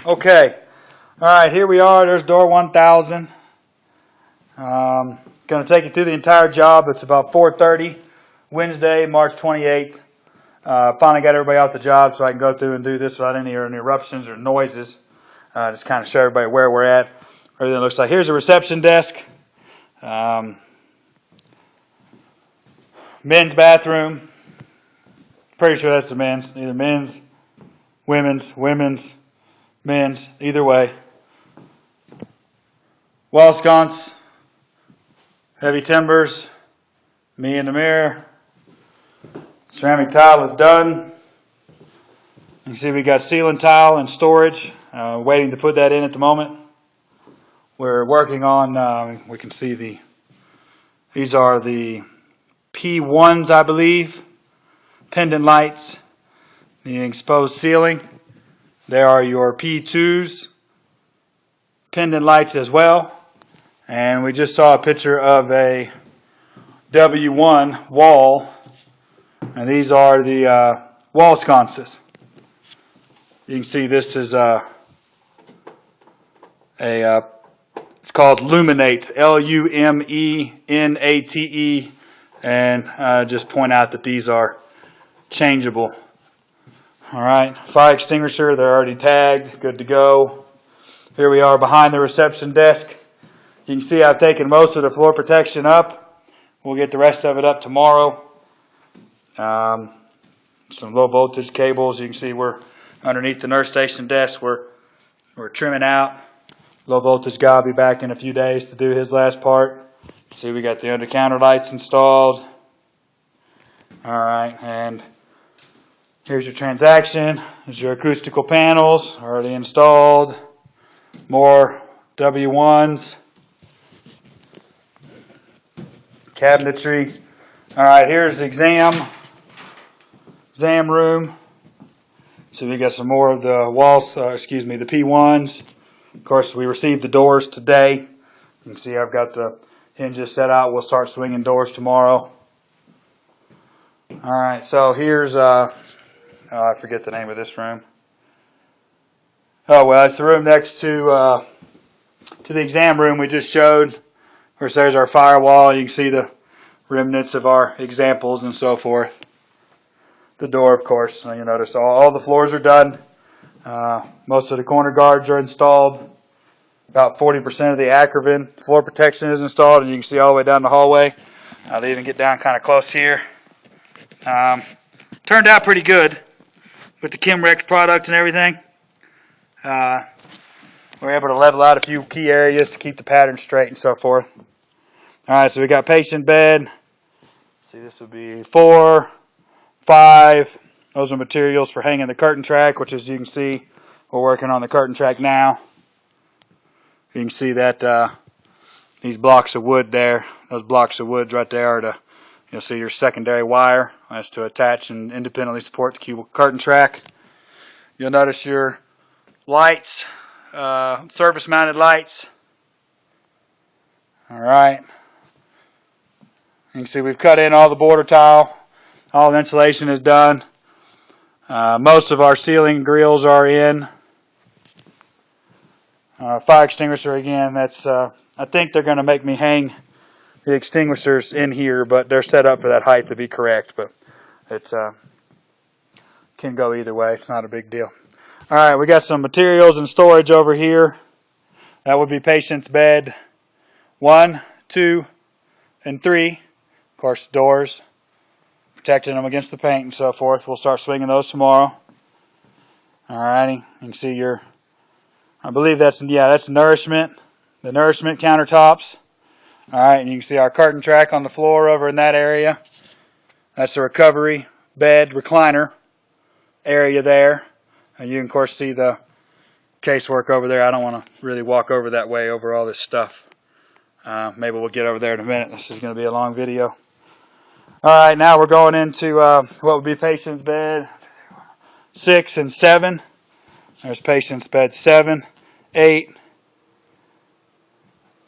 Okay. All right, here we are. There's door 1000. Going to take you through the entire job. It's about 4:30, Wednesday, March 28th. Finally got everybody off the job so I can go through and do this without any interruptions or noises. Just kind of show everybody where we're at. Everything looks like. Here's a reception desk. Men's bathroom. Pretty sure that's the men's. Either men's, women's, men's, either way. Wall sconce, heavy timbers, me in the mirror. Ceramic tile is done. You can see we got ceiling tile and storage, waiting to put that in at the moment. We're working on, we can see these are the P1s, I believe, pendant lights, the exposed ceiling. There are your P2s, pendant lights as well. And we just saw a picture of a W1 wall, and these are the wall sconces. You can see this is it's called Lumenate, Lumenate, and just point out that these are changeable. All right, fire extinguisher, they're already tagged, good to go. Here we are behind the reception desk. You can see I've taken most of the floor protection up. We'll get the rest of it up tomorrow. Some low voltage cables. You can see we're underneath the nurse station desk. We're trimming out. Low voltage guy will be back in a few days to do his last part. See, we got the under counter lights installed. All right, and here's your transaction. Here's your acoustical panels already installed. More W1s. Cabinetry. All right, here's the exam room. So we got some more of the walls, the P1s. Of course, we received the doors today. You can see I've got the hinges set out. We'll start swinging doors tomorrow. All right, so here's, I forget the name of this room. Oh, well, it's the room next to the exam room we just showed. Of course, there's our firewall. You can see the remnants of our examples and so forth. The door, of course. You notice all the floors are done. Most of the corner guards are installed. About 40% of the Acrovan floor protection is installed, and you can see all the way down the hallway. They even get down kind of close here. Turned out pretty good with the Kimrex product and everything. We're able to level out a few key areas to keep the pattern straight and so forth. All right, so we got patient bed. See, this would be 4, 5. Those are materials for hanging the curtain track, which, as you can see, we're working on the curtain track now. You can see that these blocks of wood there, those blocks of wood right there are you'll see your secondary wire. That's to attach and independently support the curtain track. You'll notice your lights, surface mounted lights. All right. You can see we've cut in all the border tile. All the insulation is done. Most of our ceiling grills are in. Fire extinguisher again. That's I think they're going to make me hang the extinguishers in here, but they're set up for that height to be correct. But it's can go either way. It's not a big deal. All right, we got some materials and storage over here. That would be patient's bed 1, 2, and 3. Of course, doors, protecting them against the paint and so forth. We'll start swinging those tomorrow. All righty, you can see I believe that's nourishment, the nourishment countertops. All right, and you can see our curtain track on the floor over in that area. That's the recovery bed recliner area there. And you can, of course, see the casework over there. I don't want to really walk over that way over all this stuff. Maybe we'll get over there in a minute. This is going to be a long video. All right, now we're going into what would be patient's bed 6 and 7. There's patient's bed 7, 8,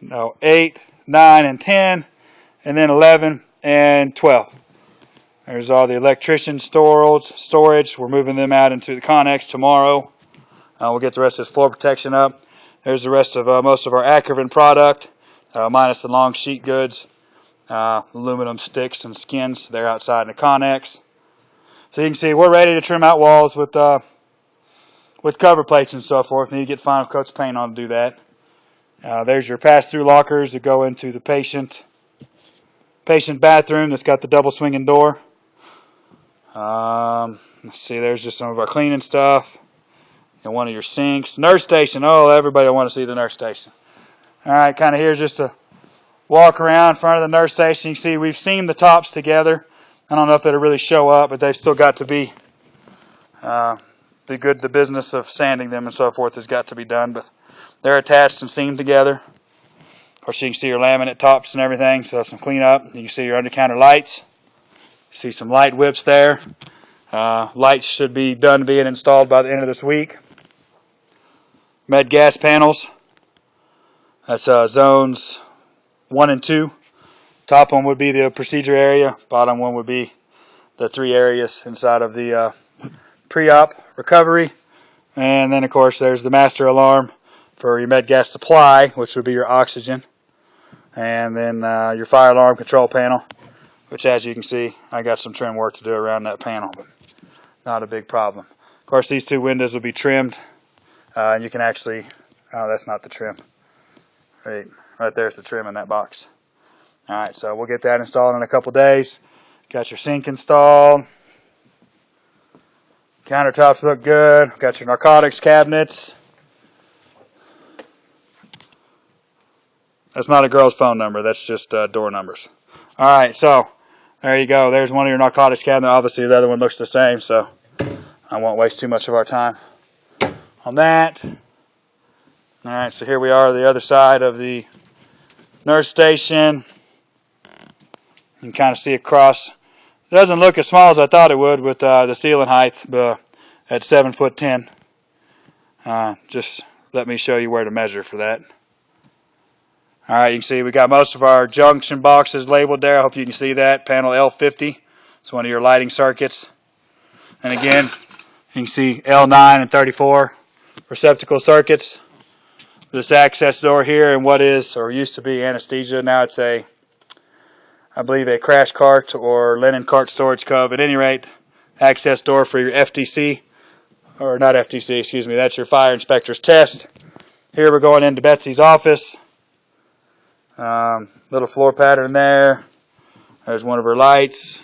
9 and 10, and then 11 and 12. There's all the electrician storage. We're moving them out into the Connex tomorrow. We'll get the rest of this floor protection up. There's the rest of most of our Ackerman product, minus the long sheet goods, aluminum sticks and skins. They're outside in the Connex. So you can see we're ready to trim out walls with cover plates and so forth. Need to get final coats of paint on to do that. There's your pass-through lockers that go into the patient bathroom that's got the double swinging door. Let's see, there's just some of our cleaning stuff. And one of your sinks. Nurse station. Oh, everybody will want to see the nurse station. All right, kind of here's just a walk around in front of the nurse station. You can see we've seamed the tops together. I don't know if it'll really show up, but they've still got to be, the business of sanding them and so forth has got to be done, but they're attached and seamed together. Of course, you can see your laminate tops and everything, so some cleanup. You can see your under-counter lights. See some light whips there. Lights should be done being installed by the end of this week. Med gas panels. That's zones 1 and 2. Top one would be the procedure area. Bottom one would be the 3 areas inside of the pre-op recovery. And then, of course, there's the master alarm for your med gas supply, which would be your oxygen. And then your fire alarm control panel, which, as you can see, I got some trim work to do around that panel, but not a big problem. Of course, these 2 windows will be trimmed. You can actually, oh, that's not the trim. Right there's the trim in that box. All right, so we'll get that installed in a couple days. Got your sink installed. Countertops look good. Got your narcotics cabinets. That's not a girl's phone number. That's just door numbers. All right, so there you go. There's one of your narcotics cabinets. Obviously, the other one looks the same, so I won't waste too much of our time on that. All right, so here we are, the other side of the nurse station. You can kind of see across. It doesn't look as small as I thought it would with the ceiling height at 7'10". Just let me show you where to measure for that. All right, you can see we got most of our junction boxes labeled there. I hope you can see that. Panel L50. It's one of your lighting circuits. And again, you can see L9 and 34 receptacle circuits. This access door here and what is or used to be anesthesia. Now it's I believe a crash cart or linen cart storage cove. At any rate, access door for your FTC, or not FTC, excuse me, that's your fire inspector's test. Here we're going into Betsy's office. Little floor pattern there. There's one of her lights.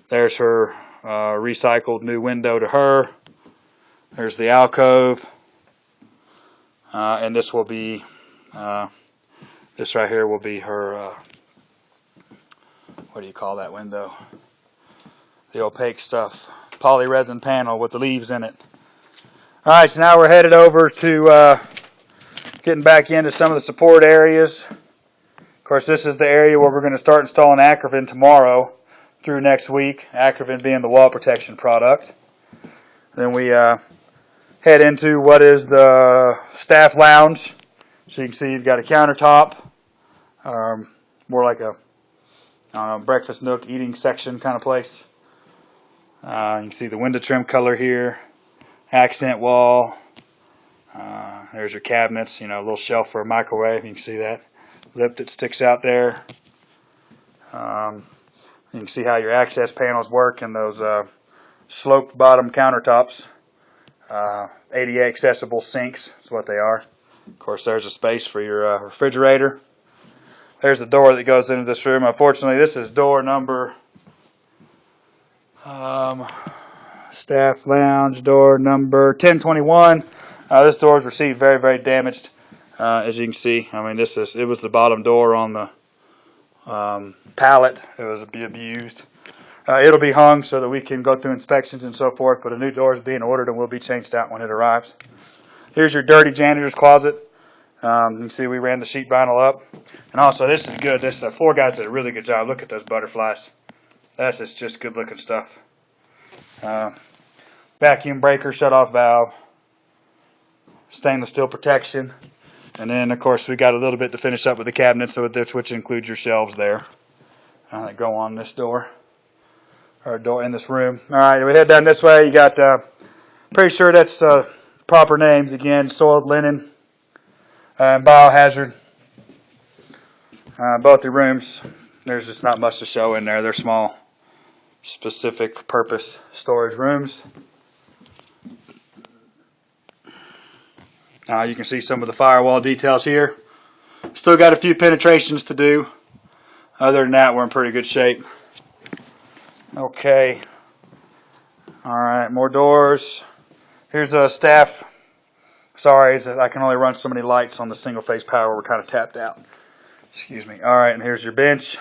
There's her recycled new window to her. There's the alcove. And this will be, this right here will be her, what do you call that window? The opaque stuff. Polyresin panel with the leaves in it. Alright, so now we're headed over to getting back into some of the support areas. Of course, this is the area where we're going to start installing Ackervan tomorrow through next week. Ackervan being the wall protection product. Then we head into what is the staff lounge. So you can see you've got a countertop, more like a breakfast nook eating section kind of place. You can see the window trim color here, accent wall. There's your cabinets, a little shelf for a microwave. You can see that lip that sticks out there. You can see how your access panels work and those sloped bottom countertops. ADA accessible sinks is what they are. Of course, there's a space for your refrigerator. There's the door that goes into this room. Unfortunately, this is door number, staff lounge, door number 1021. This door is received very, very damaged. As you can see, it was the bottom door on the pallet. It was abused. It'll be hung so that we can go through inspections and so forth, but a new door is being ordered and will be changed out when it arrives. Here's your dirty janitor's closet. You can see we ran the sheet vinyl up. And also, this is good. The floor guys did a really good job. Look at those butterflies. That's just good looking stuff. Vacuum breaker, shut-off valve, stainless steel protection. And then, of course, we got a little bit to finish up with the cabinets, which includes your shelves there that go on this door. or door in this room. All right, we head down this way. You got, pretty sure that's proper names again: soiled linen and biohazard. Both the rooms, there's just not much to show in there. They're small, specific purpose storage rooms. You can see some of the firewall details here. Still got a few penetrations to do. Other than that, we're in pretty good shape. Okay. Alright, more doors. Here's a staff. Sorry, I can only run so many lights on the single phase power. We're kind of tapped out. Excuse me. Alright, and here's your bench.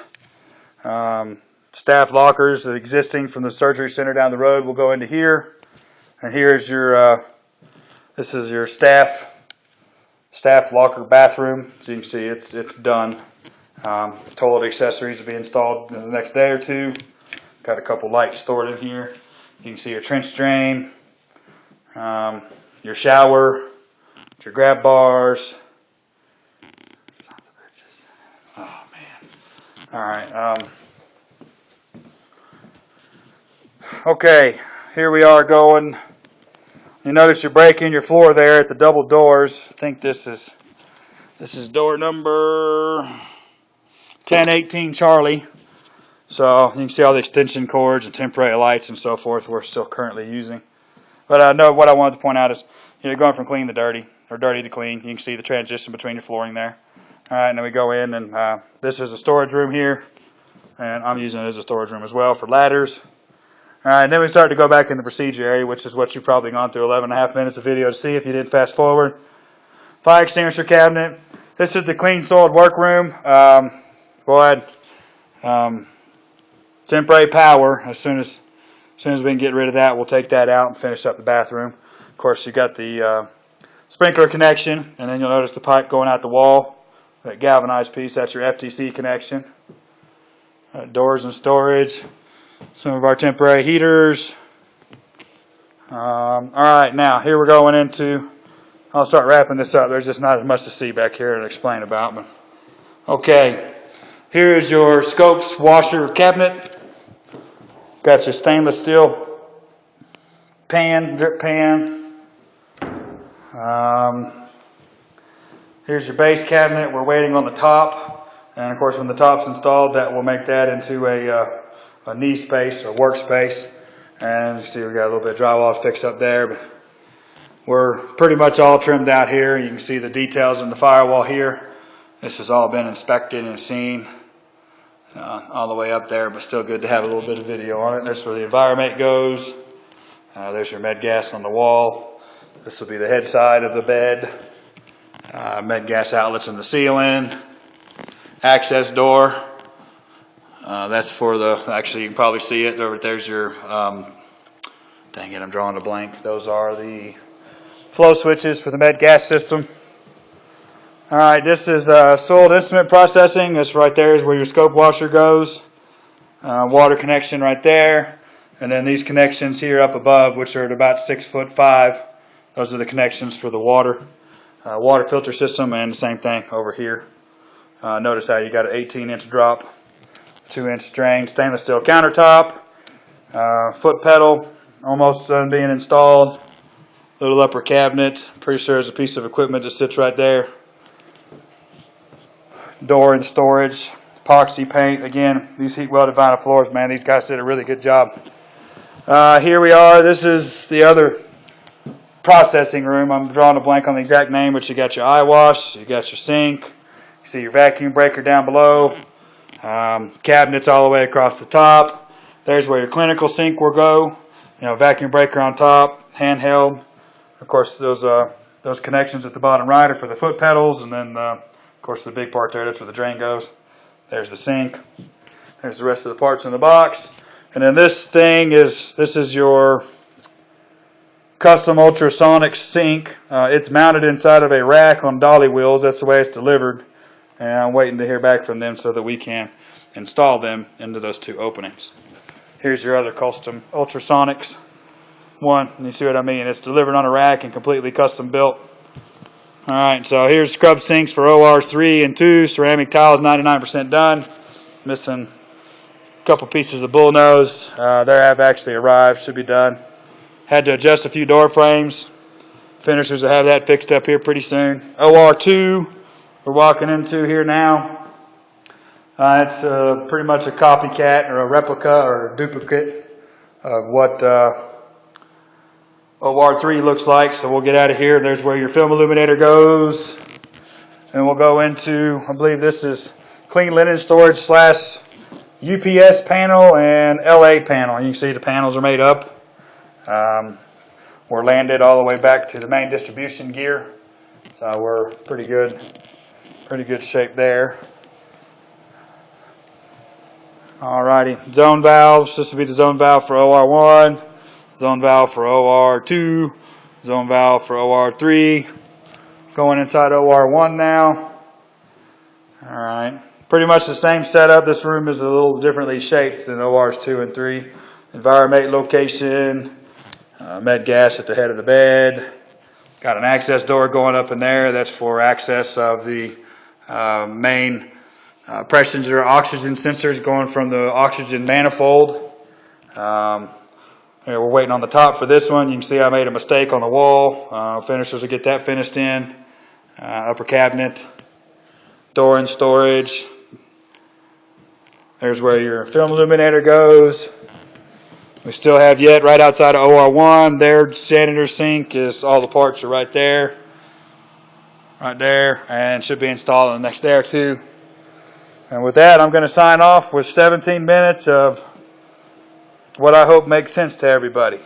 Staff lockers existing from the surgery center down the road will go into here. And here's your, this is your staff locker bathroom. So you can see it's done. Toilet accessories will be installed in the next day or two. Got a couple lights stored in here. You can see your trench drain, your shower, your grab bars. Sons of bitches. Oh man. Alright. Okay, here we are going. You notice you're breaking your floor there at the double doors. I think this is door number 1018 Charlie. So you can see all the extension cords and temporary lights and so forth we're still currently using. But no, what I wanted to point out is you're going from clean to dirty, or dirty to clean. You can see the transition between your flooring there. Alright, and then we go in and this is a storage room here. And I'm using it as a storage room as well for ladders. Alright, then we start to go back in the procedure area, which is what you've probably gone through 11.5 minutes of video to see if you didn't fast forward. Fire extinguisher cabinet. This is the clean soiled workroom. We'll add temporary power. As soon as we can get rid of that, we'll take that out and finish up the bathroom. Of course, you got the sprinkler connection, and then you'll notice the pipe going out the wall. That galvanized piece, that's your FTC connection. Doors and storage. Some of our temporary heaters. Alright, now here we're going into, I'll start wrapping this up. There's just not as much to see back here to explain about. But okay, here's your scopes washer cabinet. Got your stainless steel pan, drip pan. Here's your base cabinet. We're waiting on the top. And of course when the top's installed, that will make that into a knee space or workspace. And you see we got a little bit of drywall to fix up there, but we're pretty much all trimmed out here. You can see the details in the firewall here. This has all been inspected and seen all the way up there, but still good to have a little bit of video on it. There's where the environment goes. There's your med gas on the wall. This will be the head side of the bed. Med gas outlets in the ceiling. Access door. That's for the, actually you can probably see it, there's your, dang it, I'm drawing a blank. Those are the flow switches for the med gas system. Alright, this is soiled instrument processing. This right there is where your scope washer goes. Water connection right there. And then these connections here up above, which are at about 6'5", those are the connections for the water filter system, and the same thing over here. Notice how you got an 18-inch drop. 2-inch drain, stainless steel countertop, foot pedal, almost done being installed. Little upper cabinet, pretty sure there's a piece of equipment that sits right there. Door and storage, epoxy paint. Again, these heat welded vinyl floors, man, these guys did a really good job. Here we are. This is the other processing room. I'm drawing a blank on the exact name, but you got your eye wash, you got your sink, you see your vacuum breaker down below. Cabinets all the way across the top. There's where your clinical sink will go. Vacuum breaker on top, handheld. Of course, those connections at the bottom right are for the foot pedals, and then of course the big part there, that's where the drain goes. There's the sink. There's the rest of the parts in the box. And then this is your custom ultrasonic sink. It's mounted inside of a rack on dolly wheels. That's the way it's delivered. And I'm waiting to hear back from them so that we can install them into those two openings. Here's your other custom ultrasonics one. And you see what I mean? It's delivered on a rack and completely custom built. Alright, so here's scrub sinks for ORs 3 and 2. Ceramic tiles 99% done. Missing a couple pieces of bullnose. They have actually arrived, should be done. Had to adjust a few door frames. Finishers will have that fixed up here pretty soon. OR2 we're walking into here now. It's pretty much a copycat or a replica or a duplicate of what OR3 looks like. So we'll get out of here. There's where your film illuminator goes. And we'll go into, I believe this is clean linen storage / UPS panel and LA panel. You can see the panels are made up. We're landed all the way back to the main distribution gear. So we're pretty good shape there. Alrighty, zone valves. This will be the zone valve for OR1, zone valve for OR2, zone valve for OR3. Going inside OR1 now. Alright, pretty much the same setup. This room is a little differently shaped than ORs 2 and 3. Enviromate location, med gas at the head of the bed. Got an access door going up in there. That's for access of the main pressure or oxygen sensors going from the oxygen manifold. We're waiting on the top for this one. You can see I made a mistake on the wall. Finishers will get that finished in. Upper cabinet, door and storage. There's where your film illuminator goes. We still have yet right outside of OR1. Their janitor sink is all the parts are right there. Right there, and should be installed in the next day or two. And with that, I'm going to sign off with 17 minutes of what I hope makes sense to everybody.